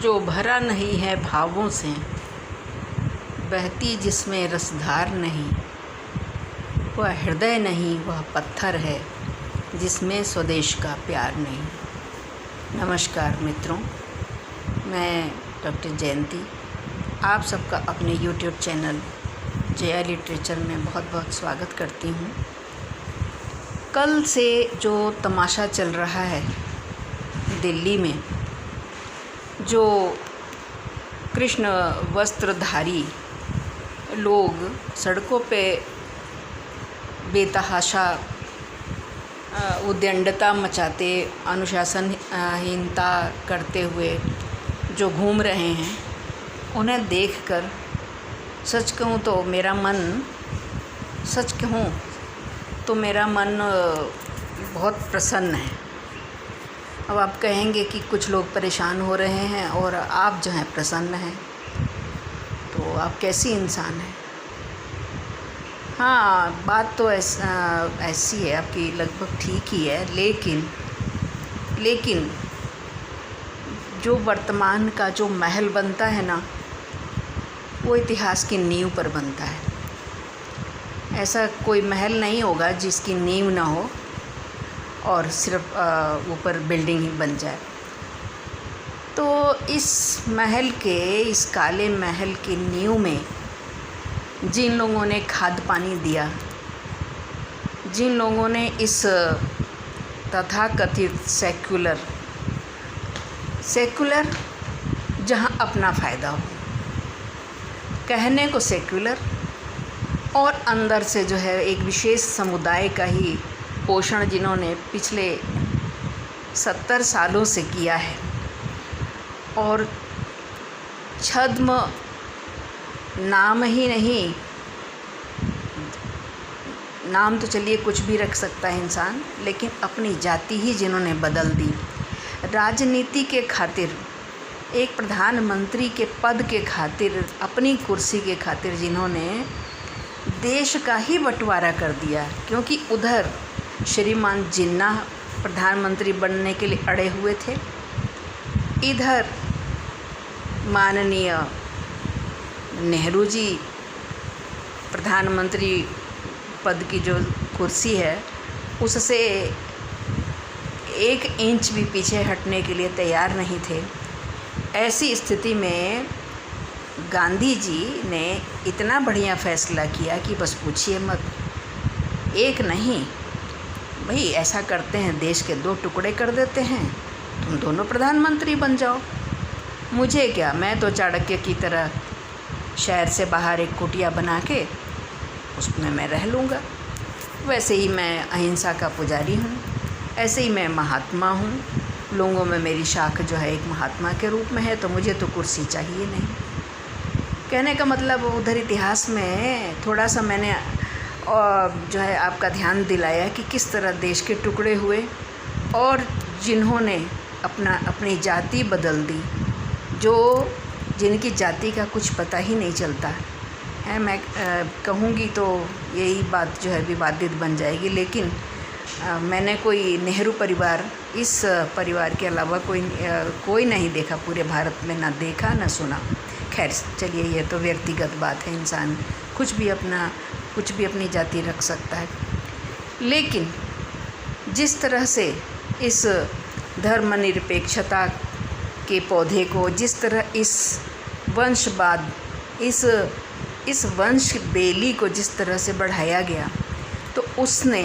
जो भरा नहीं है भावों से, बहती जिसमें रसधार नहीं, वह हृदय नहीं वह पत्थर है जिसमें स्वदेश का प्यार नहीं। नमस्कार मित्रों, मैं डॉक्टर जयंती आप सबका अपने यूट्यूब चैनल जया लिटरेचर में बहुत बहुत स्वागत करती हूँ। कल से जो तमाशा चल रहा है दिल्ली में, जो कृष्ण वस्त्रधारी लोग सड़कों पे बेतहाशा उद्दंडता मचाते, अनुशासनहीनता करते हुए जो घूम रहे हैं, उन्हें देखकर सच कहूँ तो मेरा मन बहुत प्रसन्न है। अब आप कहेंगे कि कुछ लोग परेशान हो रहे हैं और आप जो हैं प्रसन्न हैं, तो आप कैसी इंसान हैं? हाँ, बात तो ऐसी है आपकी, लगभग ठीक ही है, लेकिन जो वर्तमान का जो महल बनता है ना, वो इतिहास की नींव पर बनता है। ऐसा कोई महल नहीं होगा जिसकी नींव ना हो और सिर्फ ऊपर बिल्डिंग ही बन जाए। तो इस काले महल की नींव में जिन लोगों ने खाद पानी दिया, जिन लोगों ने इस तथाकथित सेकुलर जहाँ अपना फ़ायदा हो, कहने को सेकुलर और अंदर से जो है एक विशेष समुदाय का ही पोषण जिन्होंने पिछले 70 सालों से किया है, और छद्म नाम ही नहीं, नाम तो चलिए कुछ भी रख सकता है इंसान, लेकिन अपनी जाति ही जिन्होंने बदल दी राजनीति के खातिर, एक प्रधानमंत्री के पद के खातिर, अपनी कुर्सी के खातिर, जिन्होंने देश का ही बंटवारा कर दिया। क्योंकि उधर श्रीमान जिन्ना प्रधानमंत्री बनने के लिए अड़े हुए थे, इधर माननीय नेहरू जी प्रधानमंत्री पद की जो कुर्सी है उससे 1 इंच भी पीछे हटने के लिए तैयार नहीं थे। ऐसी स्थिति में गांधी जी ने इतना बढ़िया फ़ैसला किया कि बस पूछिए मत। एक नहीं भाई, ऐसा करते हैं, देश के 2 टुकड़े कर देते हैं, तुम दोनों प्रधानमंत्री बन जाओ, मुझे क्या, मैं तो चाणक्य की तरह शहर से बाहर एक कुटिया बना के उसमें मैं रह लूँगा। वैसे ही मैं अहिंसा का पुजारी हूँ, ऐसे ही मैं महात्मा हूँ, लोगों में मेरी शाख जो है एक महात्मा के रूप में है, तो मुझे तो कुर्सी चाहिए नहीं। कहने का मतलब उधर इतिहास में थोड़ा सा मैंने जो है आपका ध्यान दिलाया कि किस तरह देश के टुकड़े हुए और जिन्होंने अपनी जाति बदल दी, जिनकी जाति का कुछ पता ही नहीं चलता है। मैं कहूँगी तो यही बात जो है विवादित बन जाएगी, लेकिन मैंने कोई नेहरू परिवार, इस परिवार के अलावा कोई नहीं देखा पूरे भारत में, ना देखा ना सुना। खैर चलिए, ये तो व्यक्तिगत बात है, इंसान कुछ भी अपनी जाति रख सकता है। लेकिन जिस तरह से इस धर्मनिरपेक्षता के पौधे को, जिस तरह इस वंशवाद, इस वंश बेली को जिस तरह से बढ़ाया गया, तो उसने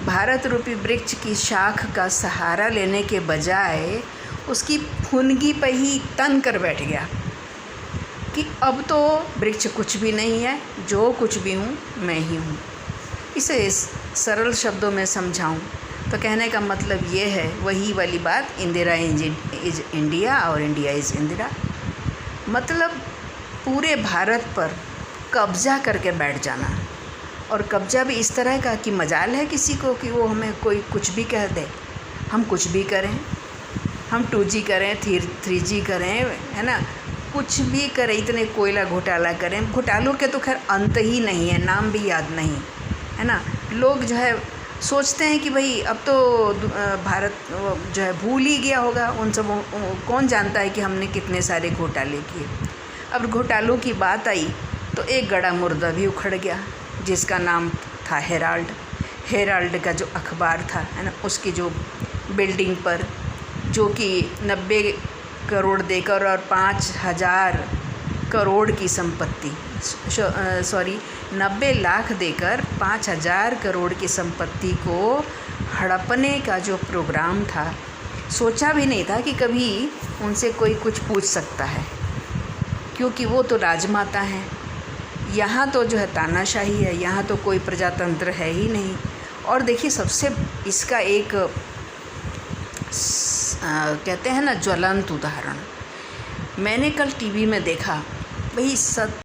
भारत रूपी वृक्ष की शाख का सहारा लेने के बजाय उसकी फुनगी पर ही तन कर बैठ गया कि अब तो वृक्ष कुछ भी नहीं है, जो कुछ भी हूँ मैं ही हूँ। इसे इस सरल शब्दों में समझाऊँ तो कहने का मतलब ये है, वही वाली बात, इंदिरा इज़ इंडिया और इंडिया इज़ इंदिरा। मतलब पूरे भारत पर कब्ज़ा करके बैठ जाना, और कब्ज़ा भी इस तरह का कि मजाल है किसी को कि वो हमें कोई कुछ भी कह दे। हम कुछ भी करें, हम 2G करें, 3G करें, है ना, कुछ भी करें, इतने कोयला घोटाला करें, घोटालों के तो खैर अंत ही नहीं है, नाम भी याद नहीं, है ना। लोग जो है सोचते हैं कि भाई अब तो भारत जो है भूल ही गया होगा, उन सब कौन जानता है कि हमने कितने सारे घोटाले किए। अब घोटालों की बात आई तो एक गड़ा मुर्दा भी उखड़ गया, जिसका नाम था हेराल्ड। हेराल्ड का जो अखबार था, है ना, उसकी जो बिल्डिंग पर, जो कि 90 करोड़ देकर और 5,000 करोड़ की संपत्ति, 90 लाख देकर 5,000 करोड़ की संपत्ति को हड़पने का जो प्रोग्राम था, सोचा भी नहीं था कि कभी उनसे कोई कुछ पूछ सकता है, क्योंकि वो तो राजमाता हैं। यहाँ तो जो है तानाशाही है, यहाँ तो कोई प्रजातंत्र है ही नहीं। और देखिए, सबसे इसका एक कहते हैं ना ज्वलंत उदाहरण मैंने कल टीवी में देखा। भाई